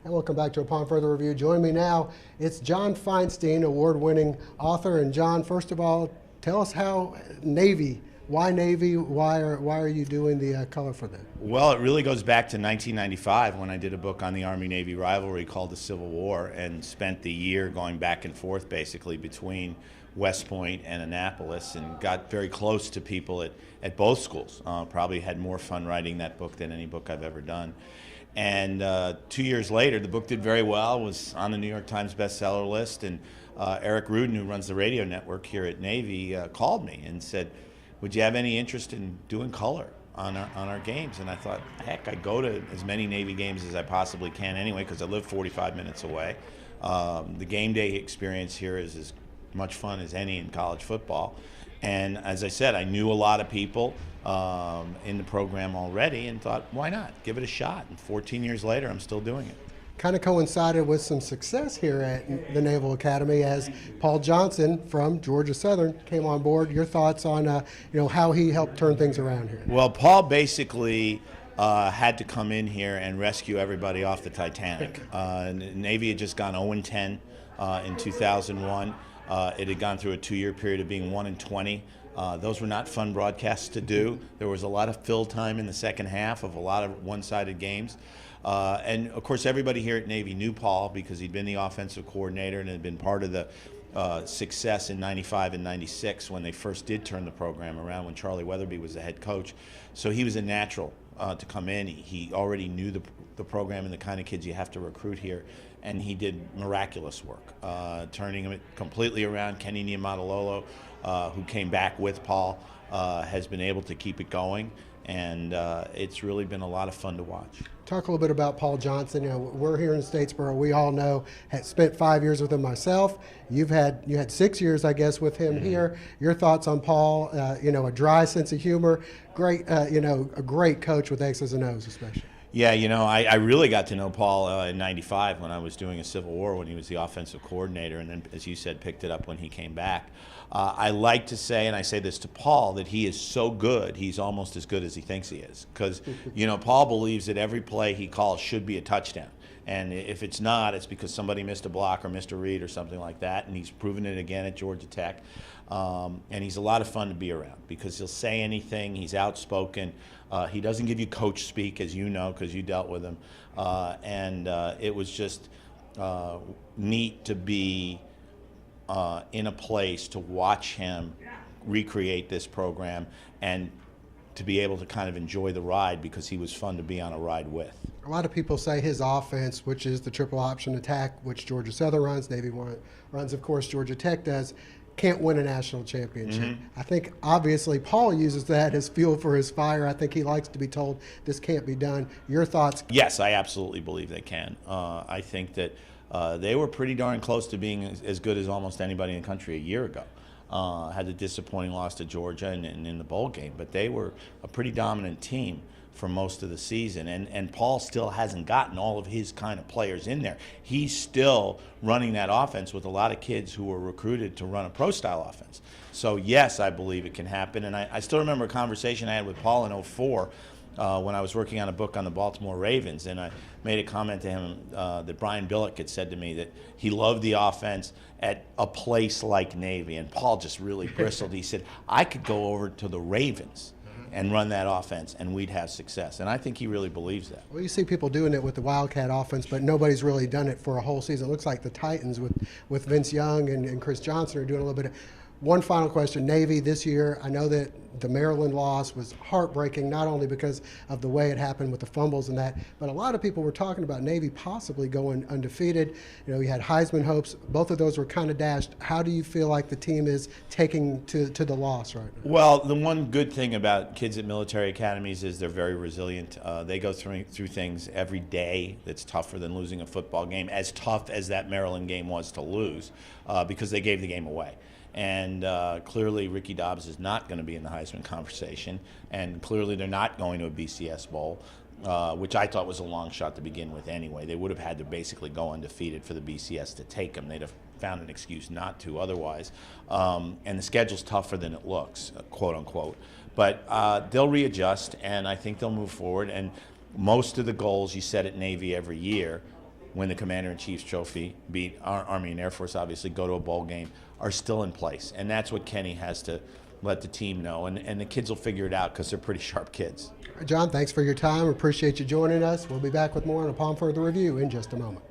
And welcome back to Upon Further Review. Join me now, it's John Feinstein, award-winning author. And John, first of all, tell us how Navy, why Navy, why are you doing the color for them? Well, it really goes back to 1995 when I did a book on the Army-Navy rivalry called The Civil War and spent the year going back and forth basically between West Point and Annapolis and got very close to people at both schools. Probably had more fun writing that book than any book I've ever done. And 2 years later, the book did very well, was on the New York Times bestseller list, and Eric Rudin, who runs the radio network here at Navy, called me and said, would you have any interest in doing color on our games? And I thought, heck, I go to as many Navy games as I possibly can anyway, because I live 45 minutes away. The game day experience here is as much fun as any in college football. And as I said, I knew a lot of people in the program already and thought, why not? Give it a shot. And 14 years later, I'm still doing it. Kind of coincided with some success here at the Naval Academy as Paul Johnson from Georgia Southern came on board. Your thoughts on how he helped turn things around here? Well, Paul basically had to come in here and rescue everybody off the Titanic. Navy had just gone 0-10 in 2001. It had gone through a 2-year period of being 1-20. Those were not fun broadcasts to do. There was a lot of fill time in the second half of a lot of one-sided games. And of course, everybody here at Navy knew Paul because he'd been the offensive coordinator and had been part of the success in '95 and '96 when they first did turn the program around, when Charlie Weatherby was the head coach. So he was a natural to come in. He already knew the program and the kind of kids you have to recruit here, and he did miraculous work, turning it completely around. Kenny Niumatalolo, who came back with Paul, has been able to keep it going, and it's really been a lot of fun to watch. Talk a little bit about Paul Johnson. We're here in Statesboro. We all know, had spent 5 years with him myself. You had 6 years, I guess, with him here. Your thoughts on Paul? A dry sense of humor, great, a great coach with X's and O's, especially. Yeah, I really got to know Paul in '95 when I was doing a Civil War when he was the offensive coordinator, and then, as you said, picked it up when he came back. I like to say, and I say this to Paul, that he is so good, he's almost as good as he thinks he is. Because, Paul believes that every play he calls should be a touchdown. And if it's not, it's because somebody missed a block or missed a read or something like that, and he's proven it again at Georgia Tech. And he's a lot of fun to be around because he'll say anything, he's outspoken. He doesn't give you coach speak, as you know, because you dealt with him. And it was just neat to be in a place to watch him recreate this program and to be able to kind of enjoy the ride because he was fun to be on a ride with. A lot of people say his offense, which is the triple option attack, which Georgia Southern runs, Navy runs, of course, Georgia Tech does, can't win a national championship. I think obviously Paul uses that as fuel for his fire. I think he likes to be told this can't be done. Your thoughts? Yes, I absolutely believe they can. I think that they were pretty darn close to being as good as almost anybody in the country a year ago. Had a disappointing loss to Georgia and in the bowl game, but they were a pretty dominant team for most of the season, and Paul still hasn't gotten all of his kind of players in there. He's still running that offense with a lot of kids who were recruited to run a pro-style offense. So yes, I believe it can happen, and I still remember a conversation I had with Paul in '04 when I was working on a book on the Baltimore Ravens, and I made a comment to him that Brian Billick had said to me that he loved the offense at a place like Navy, and Paul just really bristled. He said, I could go over to the Ravens and run that offense, and we'd have success. And I think he really believes that. Well, you see people doing it with the Wildcat offense, but nobody's really done it for a whole season. It looks like the Titans with Vince Young and Chris Johnson are doing a little bit of. One final question. Navy this year, I know that the Maryland loss was heartbreaking, not only because of the way it happened with the fumbles and that, but a lot of people were talking about Navy possibly going undefeated. You had Heisman hopes. Both of those were kind of dashed. How do you feel like the team is taking to the loss right now? Well, the one good thing about kids at military academies is they're very resilient. They go through things every day that's tougher than losing a football game, as tough as that Maryland game was to lose, because they gave the game away. And clearly Ricky Dobbs is not going to be in the Heisman conversation, and clearly they're not going to a BCS Bowl, which I thought was a long shot to begin with anyway. They would have had to basically go undefeated for the BCS to take them. They'd have found an excuse not to otherwise. And the schedule's tougher than it looks, quote unquote. But they'll readjust, and I think they'll move forward. And most of the goals you set at Navy every year win the Commander-in-Chief's trophy, beat our Army and Air Force, obviously, go to a bowl game, are still in place. And that's what Kenny has to let the team know. And the kids will figure it out because they're pretty sharp kids. John, thanks for your time. Appreciate you joining us. We'll be back with more on Upon Further Review in just a moment.